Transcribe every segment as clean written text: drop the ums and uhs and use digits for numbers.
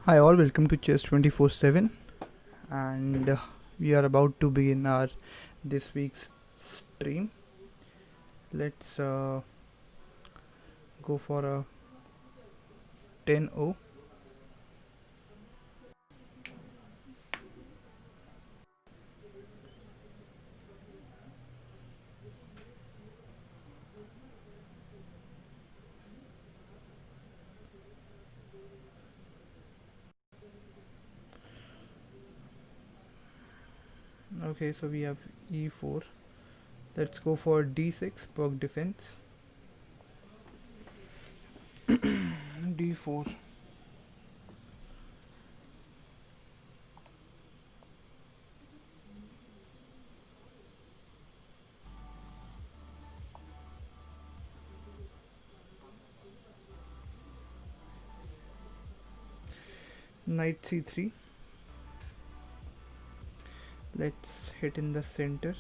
Hi all, welcome to Chess 24/7, and we are about to begin our this week's stream. Let's go for a 10-0. Okay, so we have e4. Let's go for d6, poke defense. d4. Knight c3. Let's hit in the center.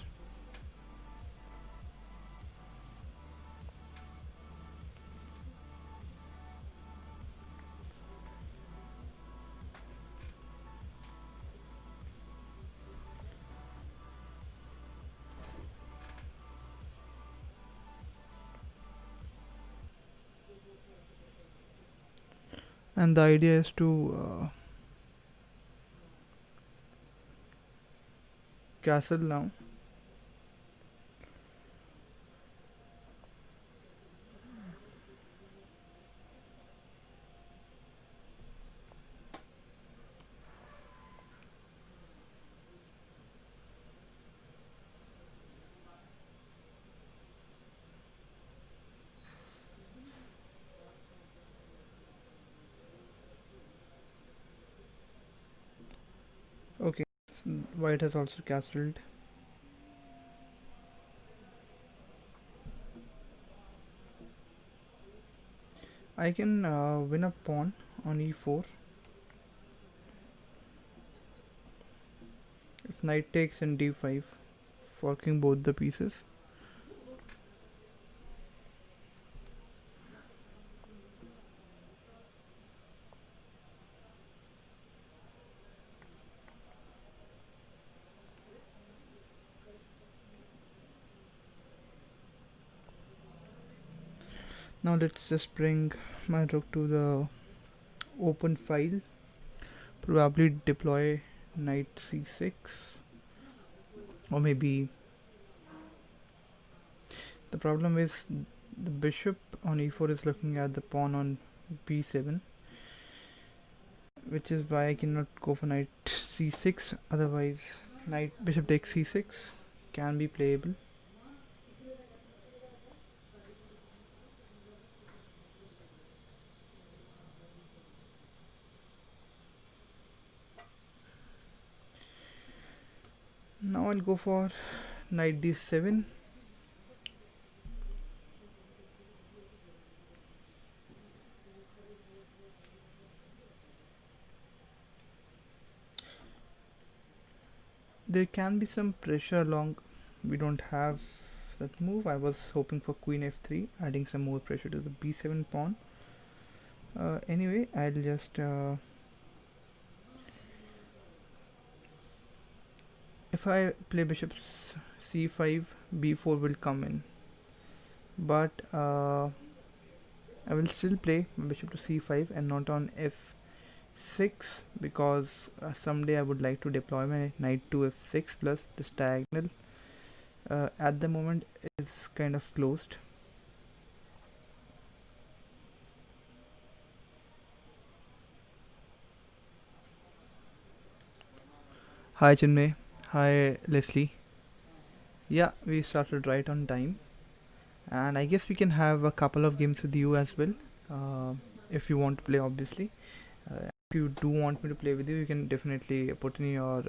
And the idea is to castle now. Okay, so white has also castled. I can win a pawn on e4. If knight takes in d5, forking both the pieces. Now let's just bring my rook to the open file. Probably deploy knight c6, or maybe the problem is the bishop on e4 is looking at the pawn on b7, which is why I cannot go for knight c6. Otherwise, knight bishop takes c6 can be playable. Now I'll go for knight d7. There can be some pressure along. We don't have that move. I was hoping for queen f3, adding some more pressure to the b7 pawn. Anyway, I'll just if I play bishop c5, b4 will come in, but I will still play bishop to c5 and not on f6, because someday I would like to deploy my knight to f6 plus this diagonal. At the moment is kind of closed. Hi Chinmay. Hi Leslie. Yeah, we started right on time, and I guess we can have a couple of games with you as well, if you want to play, obviously. If you do want me to play with you, you can definitely put in your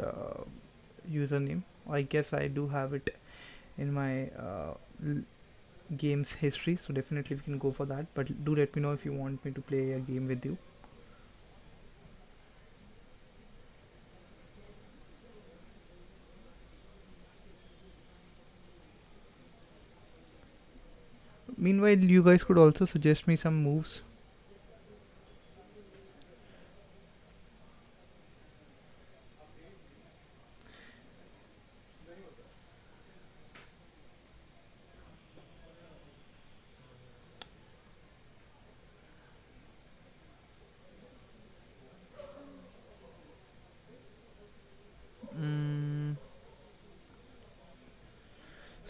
username. I guess I do have it in my games history, so definitely we can go for that. But do let me know if you want me to play a game with you. Meanwhile, you guys could also suggest me some moves.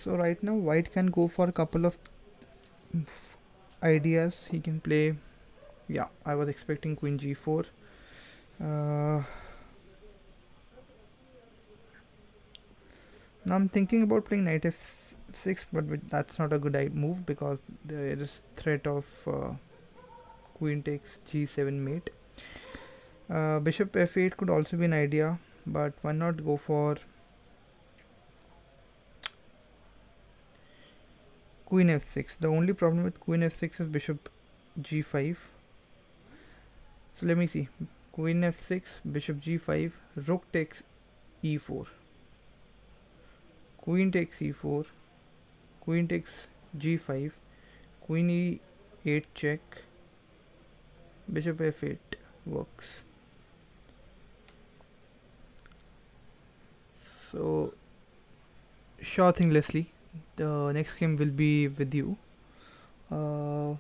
So right now white can go for a couple of ideas. He can play, yeah, I was expecting queen g4. uh, Now I'm thinking about playing knight f6, but that's not a good move because there is threat of queen takes g7 mate. Bishop f8 could also be an idea, but why not go for queen f6? The only problem with queen f6 is bishop g5. So let me see. Queen f6, bishop g5, rook takes e4, queen takes e4, queen takes g5, queen e8 check, bishop f8 works. So sure thing, Leslie. The next game will be with you. Uh,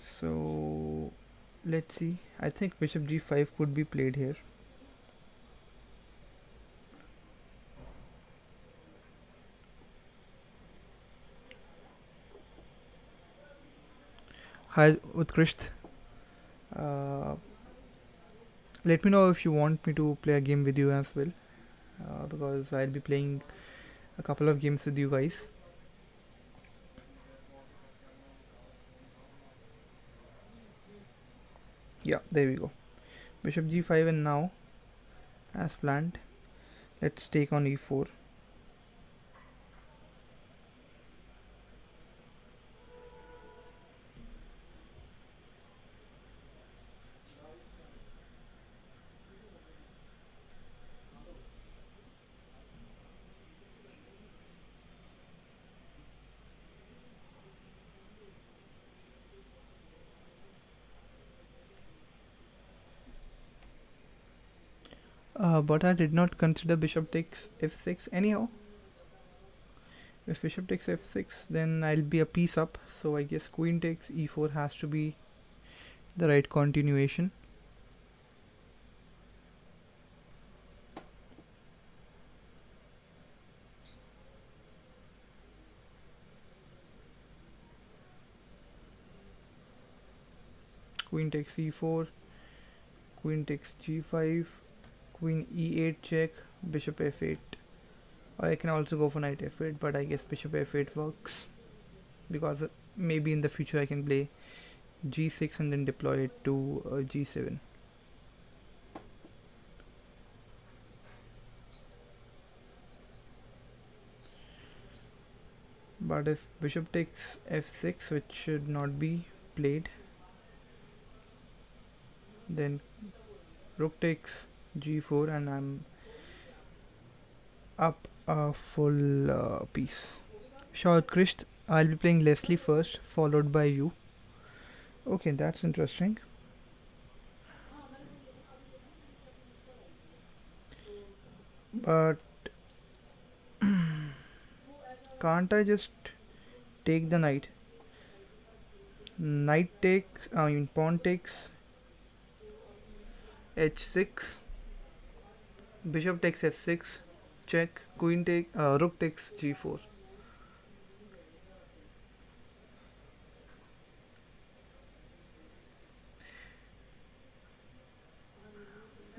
so let's see. I think bishop g5 could be played here. Hi Utkrist. Uh, Let me know if you want me to play a game with you as well, because I'll be playing a couple of games with you guys. Yeah, there we go. Bishop g5, and now, as planned, let's take on e4. But I did not consider bishop takes f6 anyhow. If bishop takes f6, then I'll be a piece up. So I guess queen takes e4 has to be the right continuation. Queen takes e4, queen takes g5, queen e8 check, bishop f8. Or I can also go for knight f8, but I guess bishop f8 works because maybe in the future I can play g6 and then deploy it to g7. But if bishop takes f6, which should not be played, then rook takes g4 and I'm up a full piece. Sure, Krisht, I'll be playing Leslie first, followed by you. Okay, that's interesting. But can't I just take the knight? Knight takes, I mean pawn takes h6, bishop takes f6, check, queen take, rook takes g4.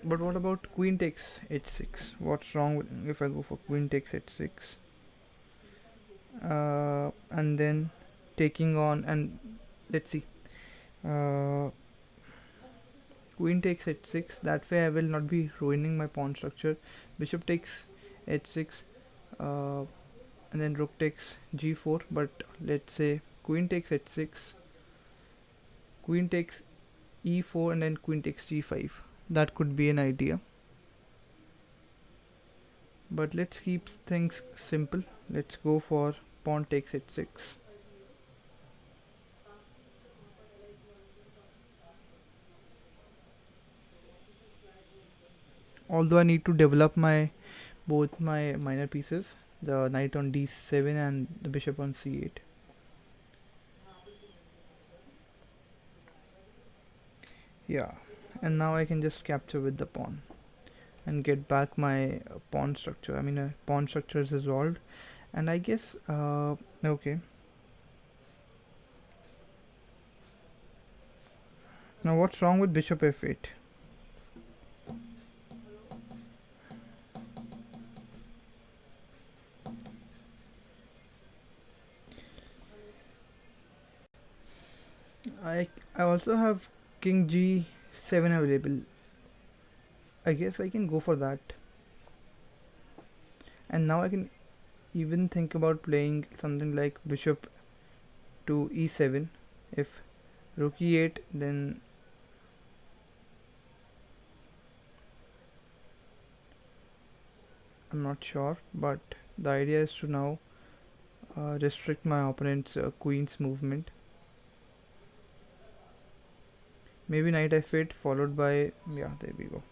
But what about queen takes h6? What's wrong with if I go for queen takes h6? And then taking on, and let's see. Uh, Queen takes h6. That way I will not be ruining my pawn structure. Bishop takes h6, uh, and then rook takes g4. But let's say queen takes h6, queen takes e4, and then queen takes g5. That could be an idea. But let's keep things simple. Let's go for pawn takes h6. Although I need to develop my both my minor pieces, the knight on d7 and the bishop on c8. Yeah, and now I can just capture with the pawn. and get back my pawn structure. I mean, pawn structure is resolved, and I guess okay. Now what's wrong with bishop f8? I also have king g7 available. I guess I can go for that. And now I can even think about playing something like bishop to e7. If rook e8, then I'm not sure, but the idea is to now restrict my opponent's queen's movement. Maybe knight f8 followed by, yeah, there we go.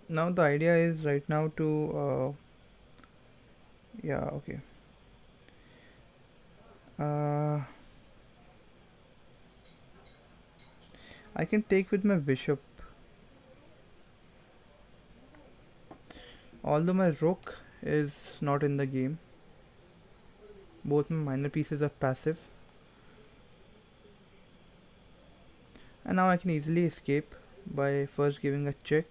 Now the idea is right now to yeah, okay. uh, I can take with my bishop, although my rook is not in the game. Both my minor pieces are passive, and now I can easily escape by first giving a check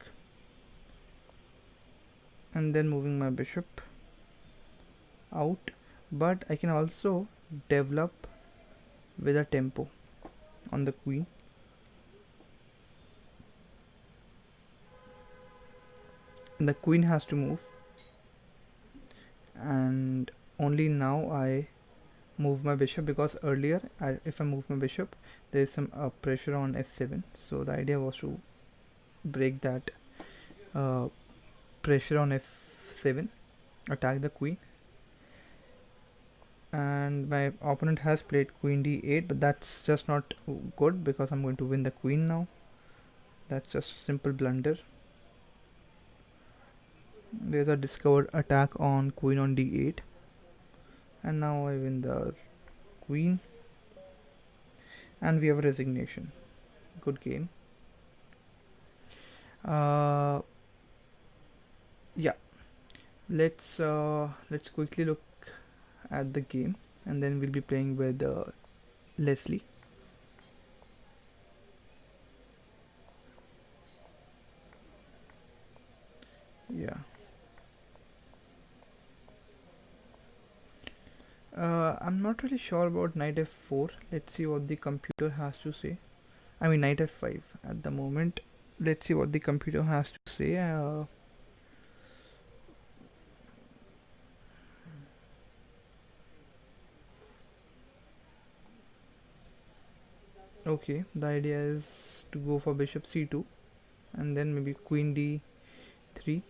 and then moving my bishop out. But I can also develop with a tempo on the queen. The queen has to move, and only now I move my bishop, because earlier if I move my bishop there is some pressure on f7. So the idea was to break that uh, pressure on f7, attack the queen. And my opponent has played queen d8, but that's just not good because I'm going to win the queen now. That's just a simple blunder. There's a discovered attack on queen on d8, and now I win the queen, and we have a resignation. Good game. uh, yeah, let's quickly look at the game, and then we'll be playing with Leslie. Yeah. I'm not really sure about knight f4. Let's see what the computer has to say. I mean knight f5 at the moment. Let's see what the computer has to say. Okay, the idea is to go for bishop c2 and then maybe queen d3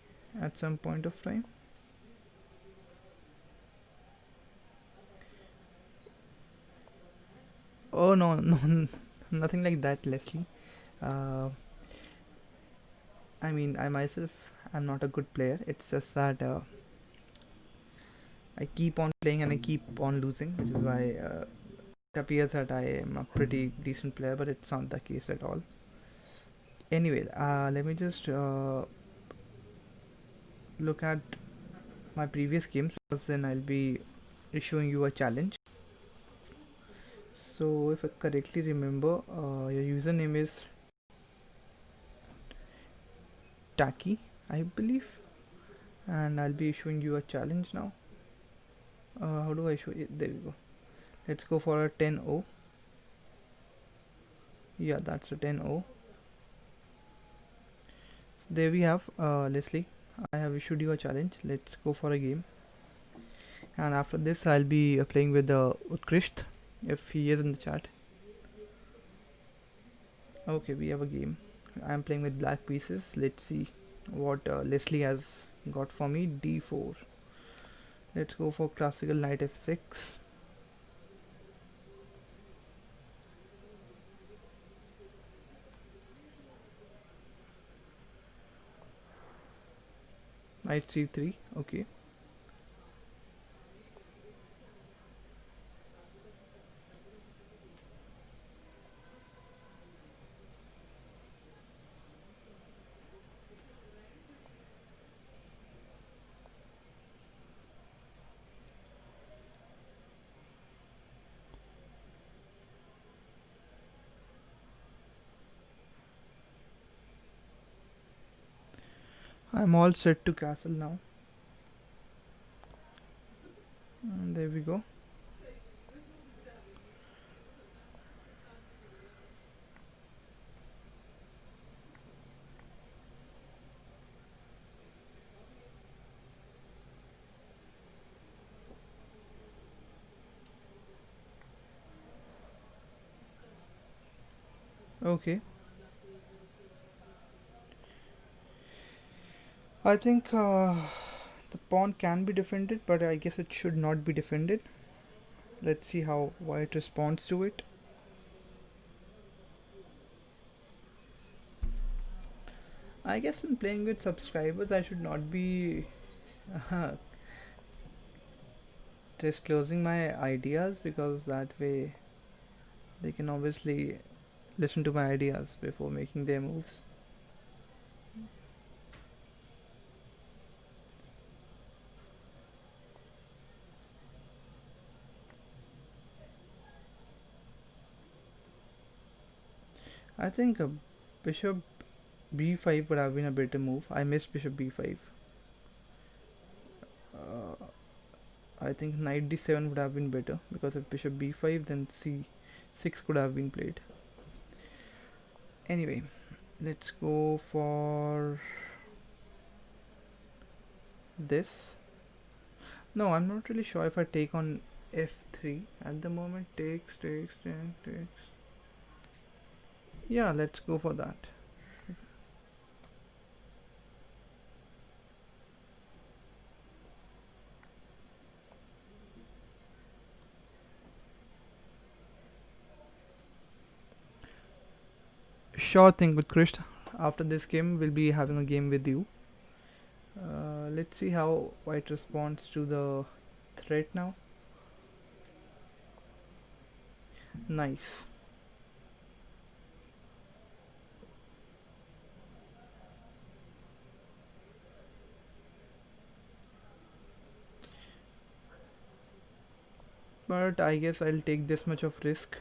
at some point of time. Oh no, no, nothing like that, Leslie. Uh, I mean, I myself am not a good player. It's just that I keep on playing and I keep on losing, which is why it appears that I am a pretty decent player, but it's not the case at all. Anyway, let me just look at my previous games, because then I'll be issuing you a challenge. So, if I correctly remember, your username is Taki, I believe, and I'll be issuing you a challenge now. How do I show it? There we go. Let's go for a 10-0. Yeah, that's a 10-0. There we have, Leslie. I have issued you a challenge. Let's go for a game. And after this, I'll be playing with Utkrisht, if he is in the chat. Okay, we have a game. I'm playing with black pieces. Let's see what Leslie has got for me. d4. Let's go for classical knight f6. Knight c3. Okay. I'm all set to castle now. And there we go. Okay. I think the pawn can be defended, but I guess it should not be defended. Let's see how white responds to it. I guess when playing with subscribers, I should not be disclosing my ideas, because that way they can obviously listen to my ideas before making their moves. I think bishop b5 would have been a better move. I missed bishop b5. Uh, I think knight d7 would have been better, because if bishop b5, then c6 could have been played. Anyway, let's go for this. No, I'm not really sure if I take on f3 at the moment. Takes. Yeah, let's go for that. Sure thing with Krish. After this game, we'll be having a game with you. Let's see how white responds to the threat now. Nice. But I guess I'll take this much of risk.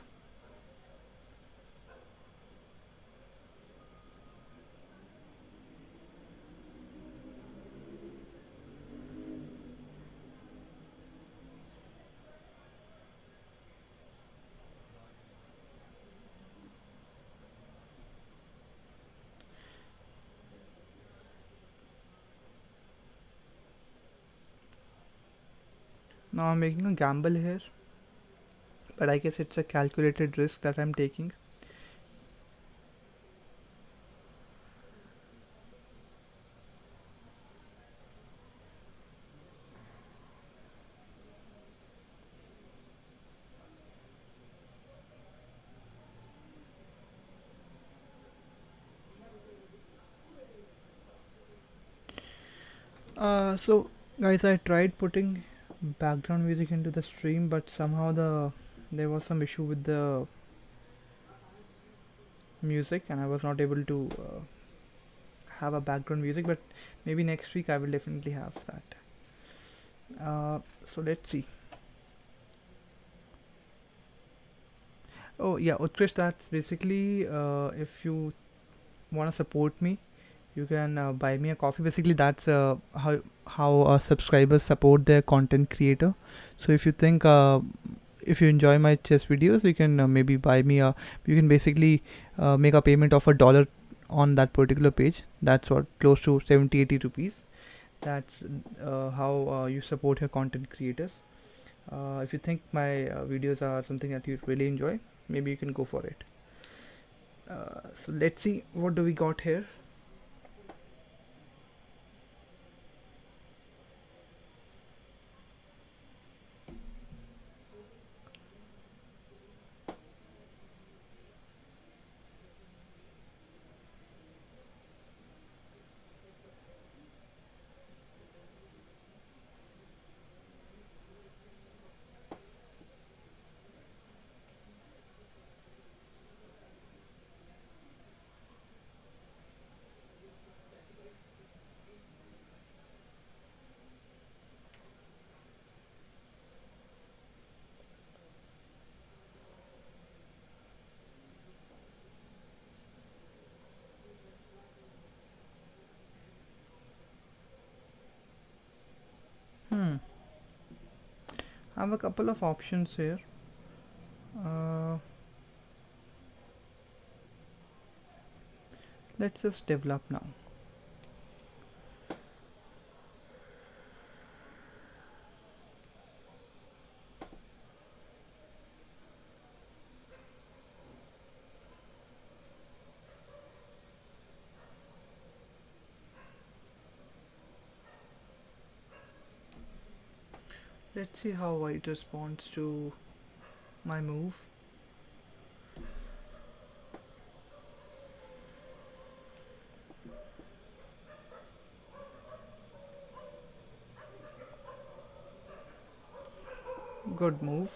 Now I'm making a gamble here, but I guess it's a calculated risk that I'm taking. So guys, I tried putting background music into the stream, but somehow there was some issue with the music, and I was not able to have a background music. But maybe next week I will definitely have that. So let's see. Oh yeah, Utkrish, that's basically if you want to support me, you can buy me a coffee. Basically, that's how subscribers support their content creator. So if you think if you enjoy my chess videos, you can maybe buy me a. You can basically make a payment of $1 on that particular page. That's what, close to 70-80 rupees. That's how you support your content creators. If you think my videos are something that you really enjoy, maybe you can go for it. So let's see, what do we got here. have a couple of options here. uh, let's just develop now. Let's see how white responds to my move. Good move.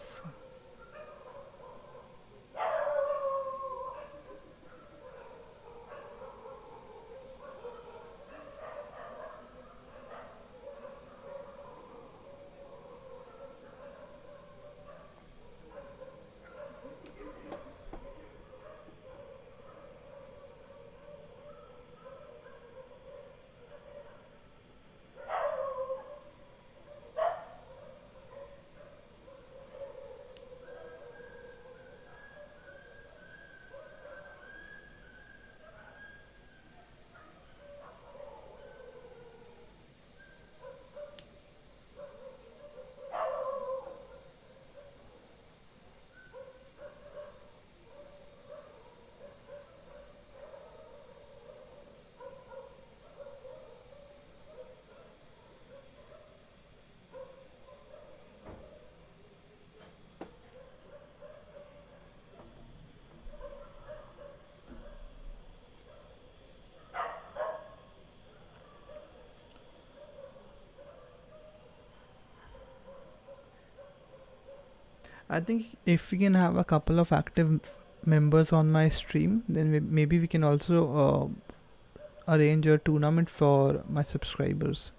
I think if we can have a couple of active members on my stream, then maybe we can also arrange a tournament for my subscribers.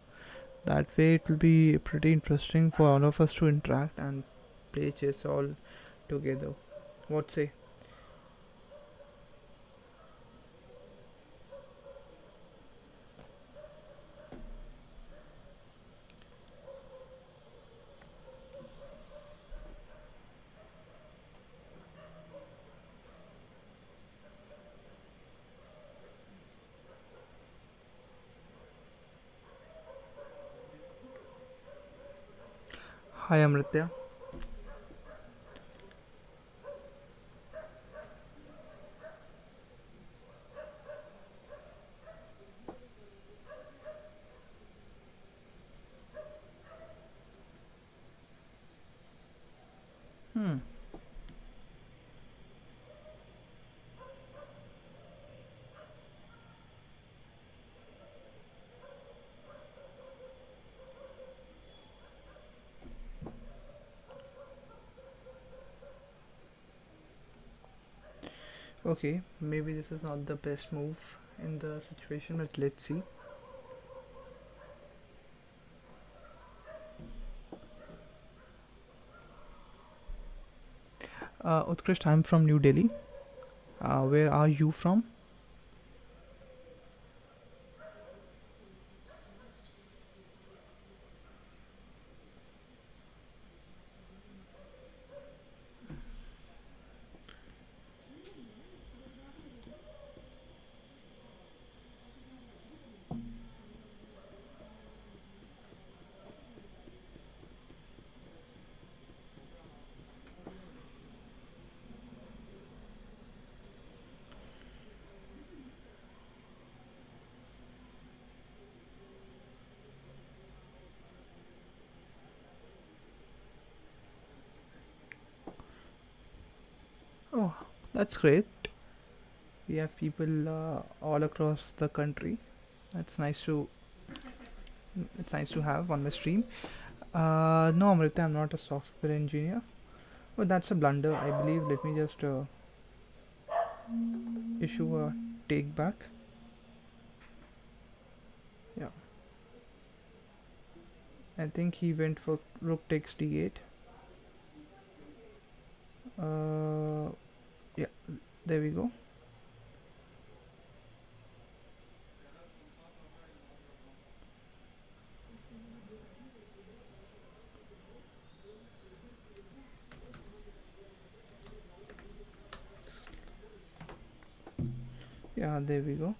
That way, it will be pretty interesting for all of us to interact and play chess all together. What say? Hi, Amritya. Hmm. Okay, maybe this is not the best move in the situation, but let's see. Utkrishт, I'm from New Delhi. Where are you from? Oh, that's great. We have people all across the country. That's nice to. It's nice to have on the stream. No, Amrita, I'm not a software engineer. But that's a blunder, I believe. Let me just issue a take back. Yeah, I think he went for rook takes d8. Yeah, there we go. Yeah, there we go.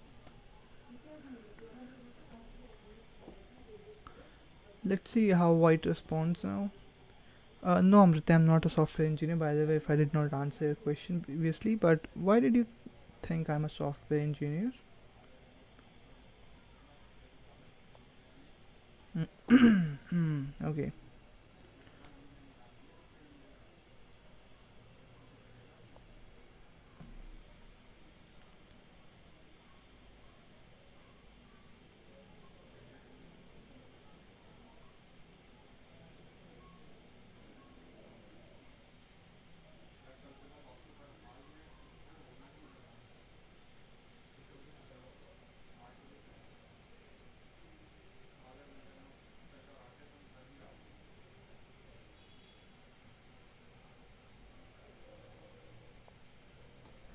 Let's see how white responds now. No, Amrita, I'm not a software engineer, by the way, if I did not answer your question previously. But why did you think I'm a software engineer? Okay.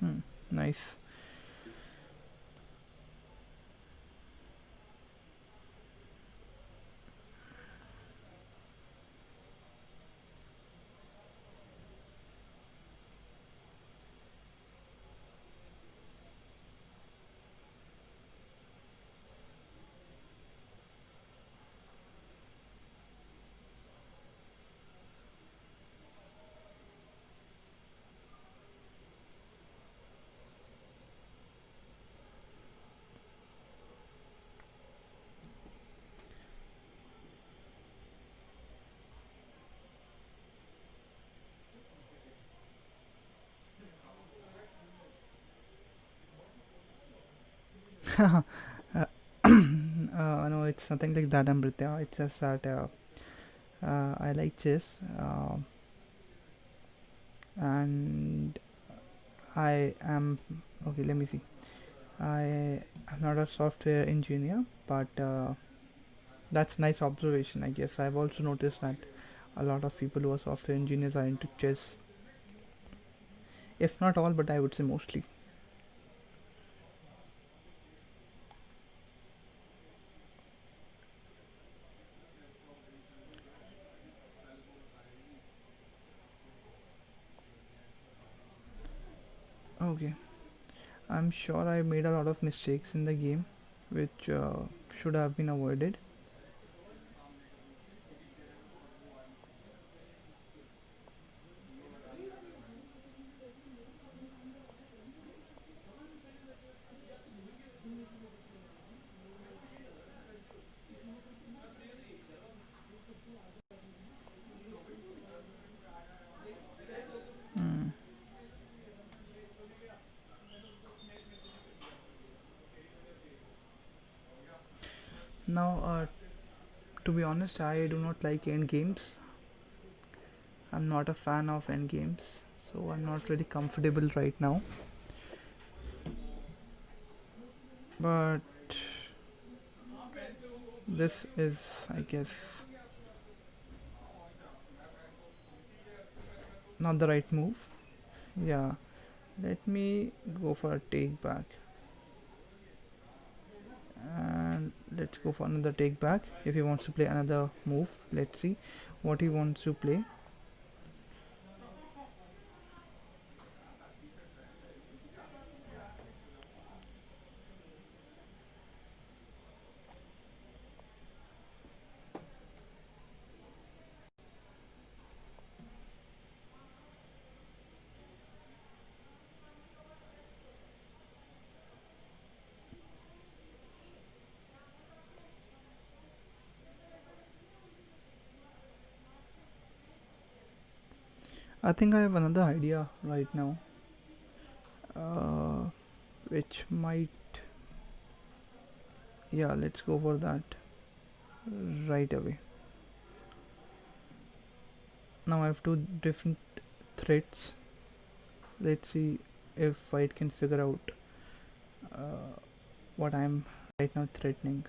Hmm. Nice. No, it's nothing like that, Amrita. It's just that I like chess, and I am okay. Let me see. I am not a software engineer, but that's nice observation. I guess I've also noticed that a lot of people who are software engineers are into chess, if not all, but I would say mostly. Okay, I'm sure I made a lot of mistakes in the game, which should have been avoided. Mm. Now, to be honest, I do not like end games. I'm not a fan of end games, so I'm not really comfortable right now. But this is, I guess, not the right move. Yeah, let me go for a take back, and let's go for another take back. If he wants to play another move, let's see what he wants to play. I think I have another idea right now, uh, which might, yeah, let's go for that right away. Now I have two different threats. Let's see if I can figure out uh, what I'm right now threatening.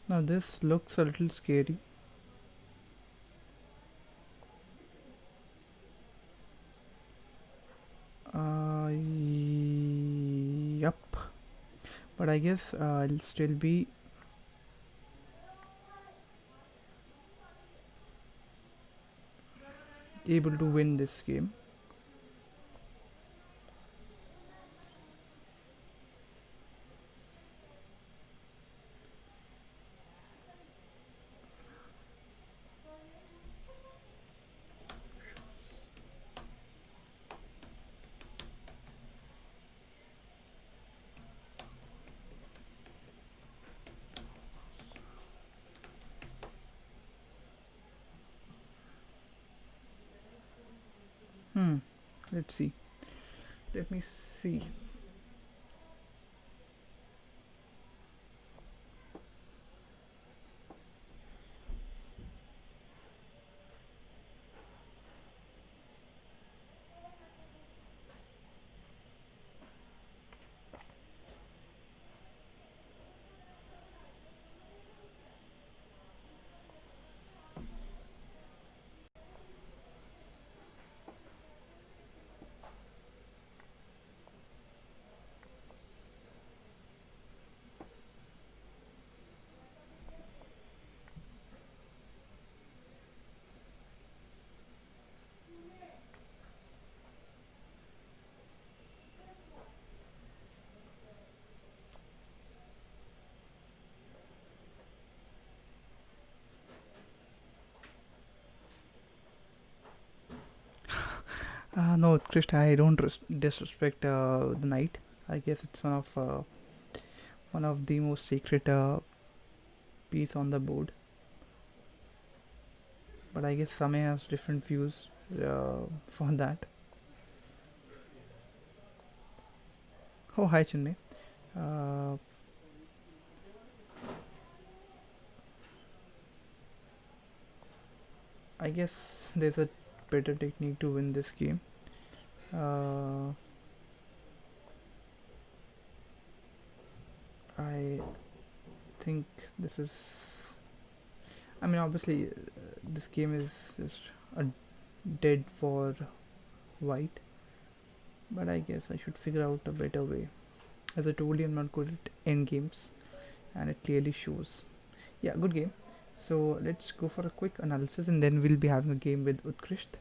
Now this looks a little scary. Yup. But I guess I'll still be able to win this game. Hmm. Let's see. Let me see. No, Krishna, I don't disrespect the knight. I guess it's one of the most sacred piece on the board. But I guess Samay has different views for that. Oh, hi Chinmay. Uh, I guess there's a better technique to win this game. Uh, I think this is. I mean, obviously, this game is just a dead for white, but I guess I should figure out a better way. As I told you, I'm not good at end games, and it clearly shows. Yeah, good game. So let's go for a quick analysis, and then we'll be having a game with Utkrisht.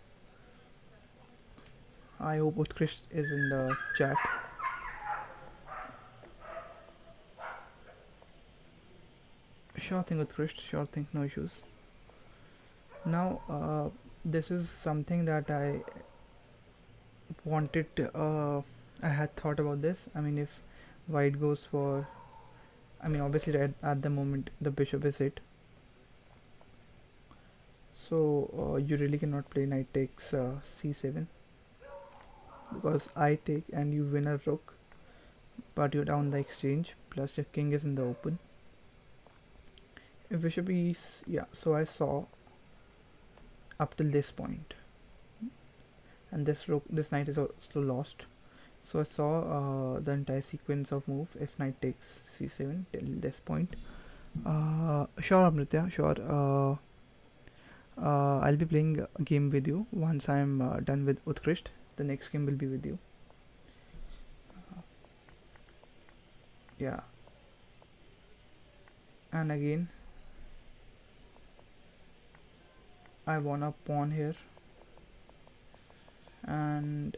I hope Utkrisht is in the chat. Sure thing, Utkrisht. Sure thing, no issues. Now, this is something that I wanted. I had thought about this. I mean, if white goes for, I mean, obviously, at the moment the bishop is it. So you really cannot play knight takes c7 because I take and you win a rook, but you're down the exchange. Plus your king is in the open. If bishop is, yeah. So I saw up till this point, and this knight is also lost. So I saw the entire sequence of move if knight takes c7 till this point. Sure, Amritya, sure. I'll be playing a game with you once I'm done with Utkrisht. The next game will be with you. Yeah. And again, I won a pawn here. And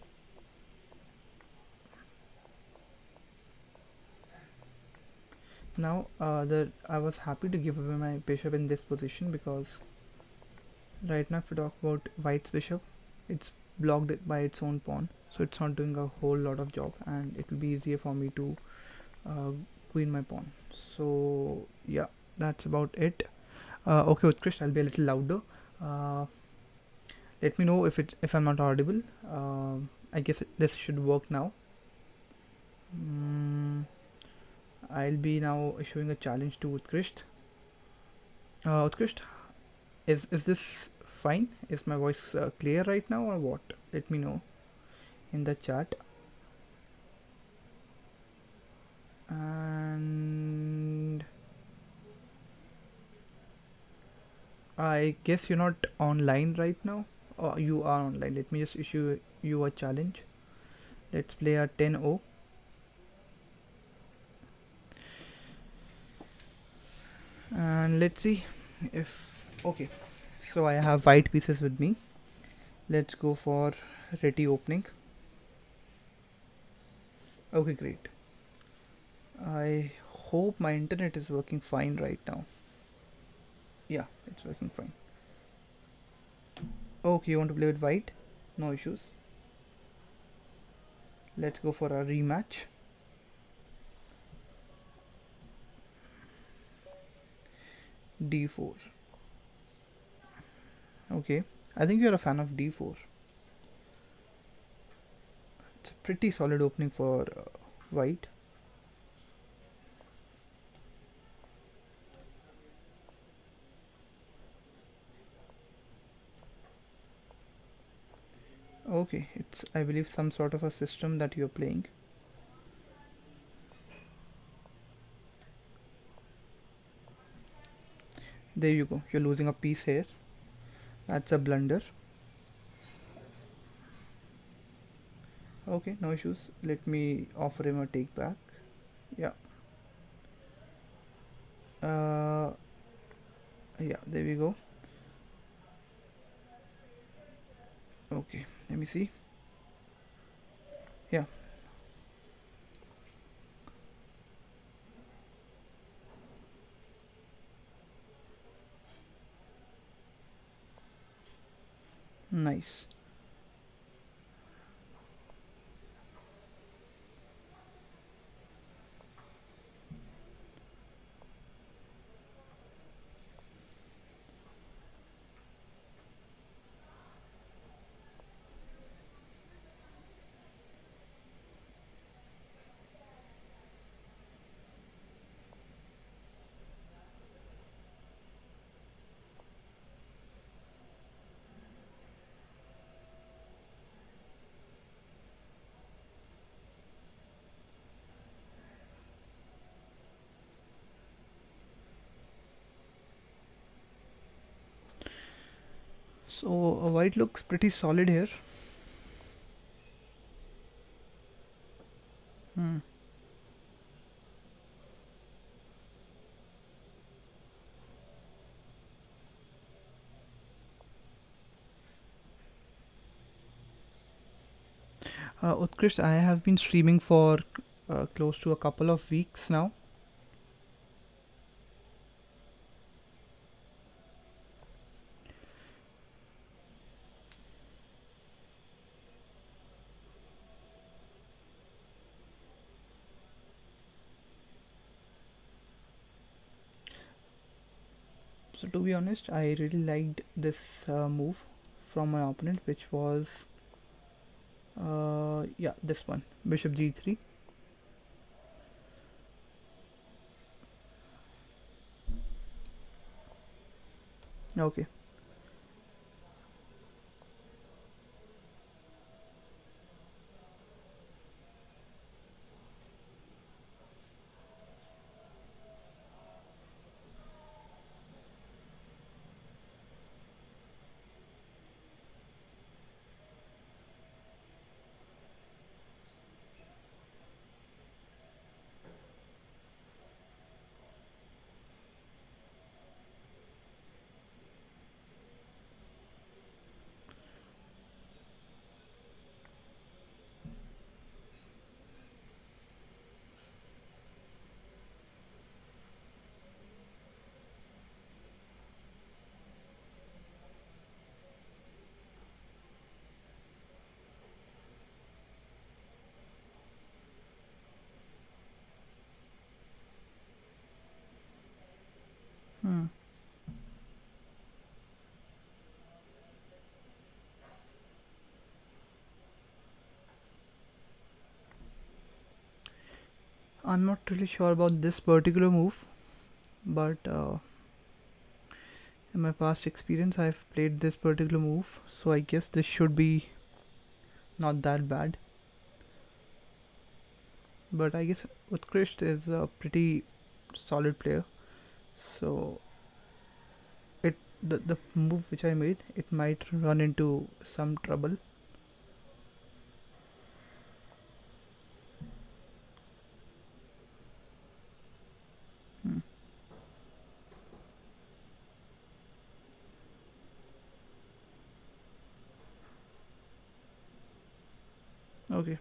now I was happy to give away my bishop in this position because right now if we talk about white's bishop, it's blocked by its own pawn, so it's not doing a whole lot of job, and it will be easier for me to queen my pawn. So yeah, that's about it. Okay, Utkrisht, I'll be a little louder. Let me know if I'm not audible. I guess this should work now. I'll be now issuing a challenge to Utkrisht. Utkrisht, is this fine? Is my voice clear right now or what? Let me know in the chat. And I guess you're not online right now. Or you are online. Let me just issue you a challenge. Let's play a 10-0. And let's see if. Okay. So I have white pieces with me. Let's go for ready opening. Okay, great. I hope my internet is working fine right now. Yeah, it's working fine. Okay, you want to play with white? No issues. Let's go for a rematch. D4. Okay, I think you're a fan of D4. It's a pretty solid opening for white. Okay, it's I believe some sort of a system that you're playing. There you go. You're losing a piece here. That's a blunder. Okay, no issues. Let me offer him a take back. Yeah. Uh, yeah, there we go. Okay, let me see. Yeah, nice. So white looks pretty solid here. Hmm. Utkrist, I have been streaming for close to a couple of weeks now. So to be honest, I really liked this move from my opponent, which was yeah, this one, Bishop G3. Okay. Hmm. I'm not really sure about this particular move, but in my past experience, I've played this particular move, so I guess this should be not that bad. But I guess Utkrist is a pretty solid player, so it the move which I made, it might run into some trouble. Hmm. Okay.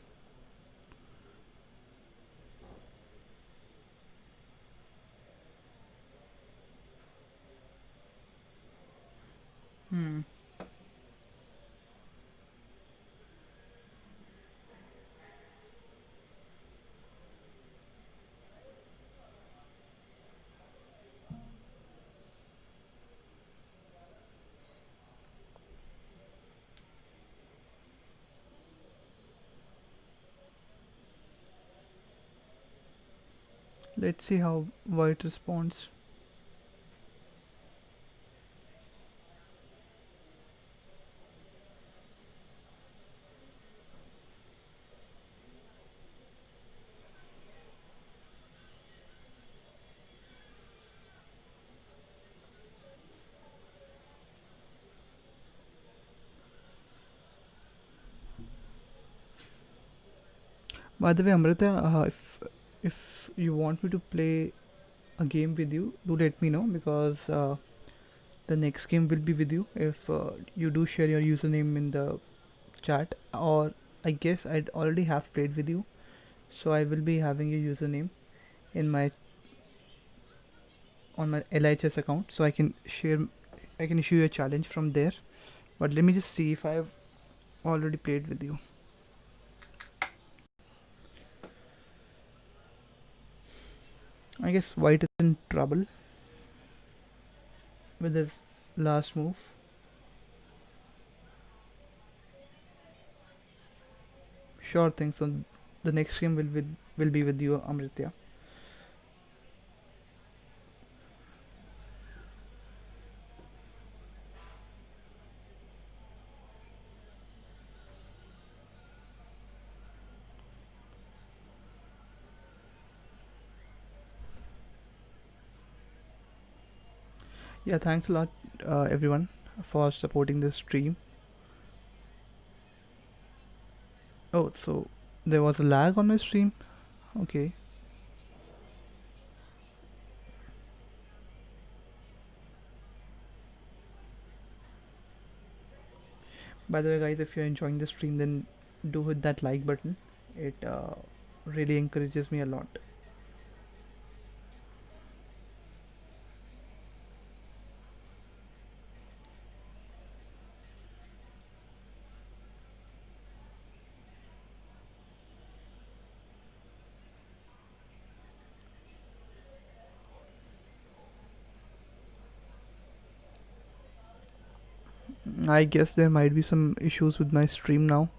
Hmm. Let's see how white responds. By the way, Amrita, if you want me to play a game with you, do let me know, because the next game will be with you if you do share your username in the chat. Or I guess I'd already have played with you, so I will be having your username in my on my LHS account, so I can issue you a challenge from there. But let me just see if I have already played with you. I guess white is in trouble with his last move. Sure thing. So the next game will be with you, Amritya. Yeah, thanks a lot, everyone, for supporting this stream. Oh, so there was a lag on my stream. Okay. By the way, guys, if you're enjoying the stream, then do hit that like button. It really encourages me a lot. I guess there might be some issues with my stream now,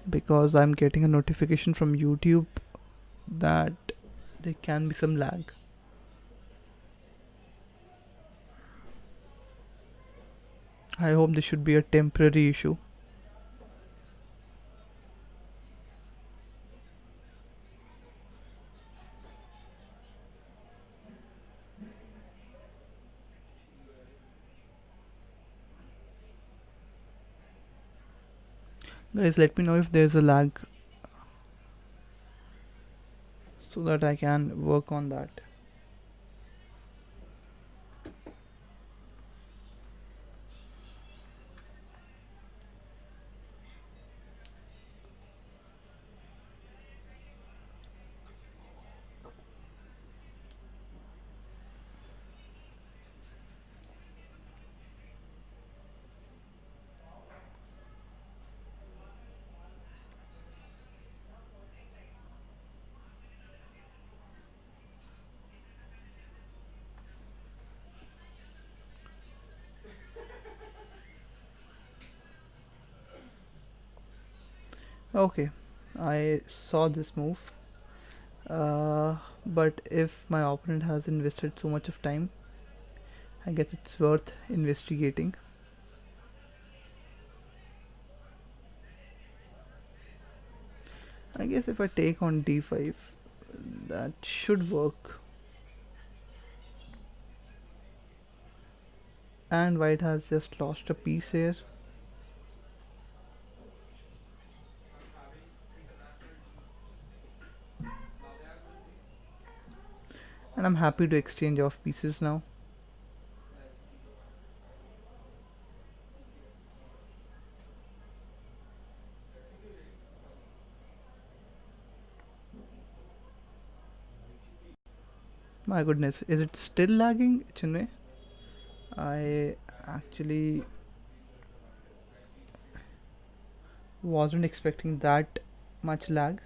because I'm getting a notification from YouTube that there can be some lag. I hope this should be a temporary issue. Guys, let me know if there's a lag so that I can work on that. Okay, I saw this move. But if my opponent has invested so much of time, I guess it's worth investigating. I guess if I take on d5, that should work. And white has just lost a piece here. And I'm happy to exchange off pieces now. My goodness, is it still lagging, Chinmay? I actually wasn't expecting that much lag.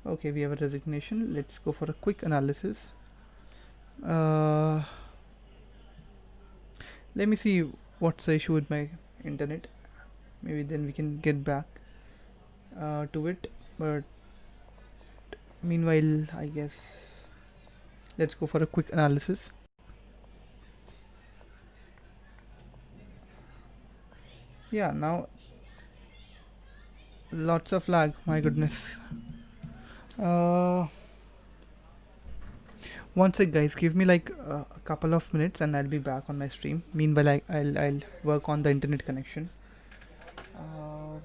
Okay, we have a resignation. Let's go for a quick analysis. Uh, Let me see what's the issue with my internet. Maybe then we can get back to it. But meanwhile, I guess let's go for a quick analysis. Yeah, now lots of lag. My goodness. Uh, One sec, guys. Give me like a couple of minutes, and I'll be back on my stream. Meanwhile, I'll work on the internet connection. Uh,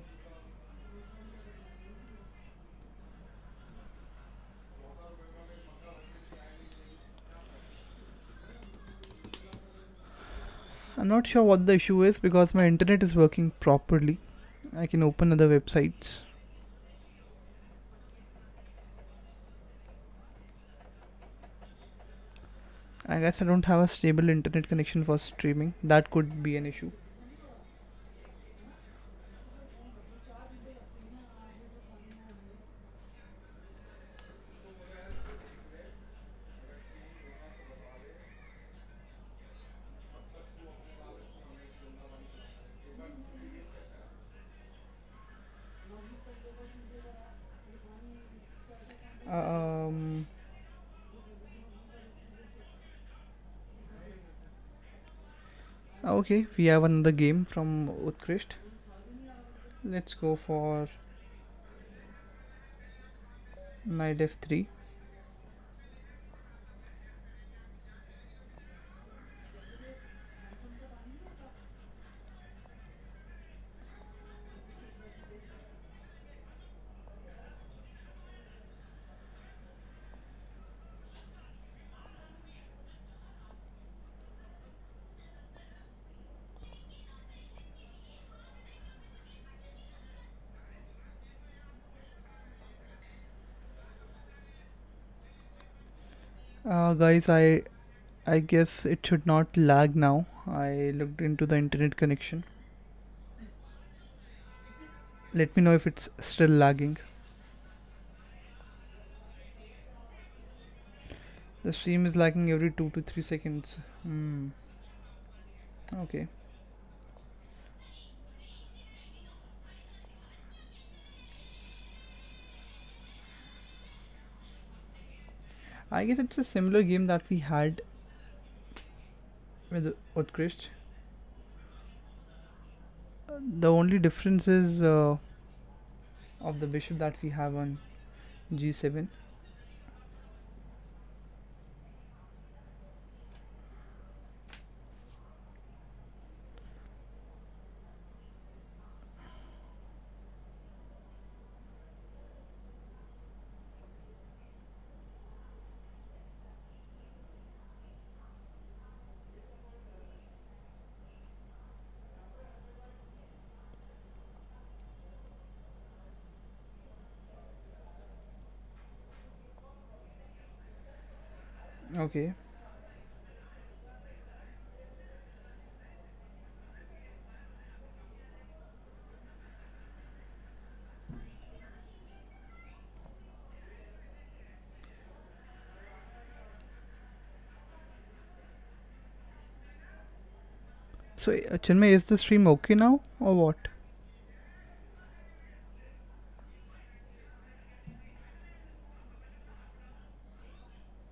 I'm not sure what the issue is because my internet is working properly. I can open other websites. I guess I don't have a stable internet connection for streaming. That could be an issue. Um, okay, we have another game from Utkrist. Let's go for knight f3. Guys, I guess it should not lag now. I looked into the internet connection. Let me know if it's still lagging. The stream is lagging every 2 to 3 seconds. Okay. I guess it's a similar game that we had with Utkrist. The only difference is of the bishop that we have on g7. Okay. So, Chinmay, is the stream okay now or what?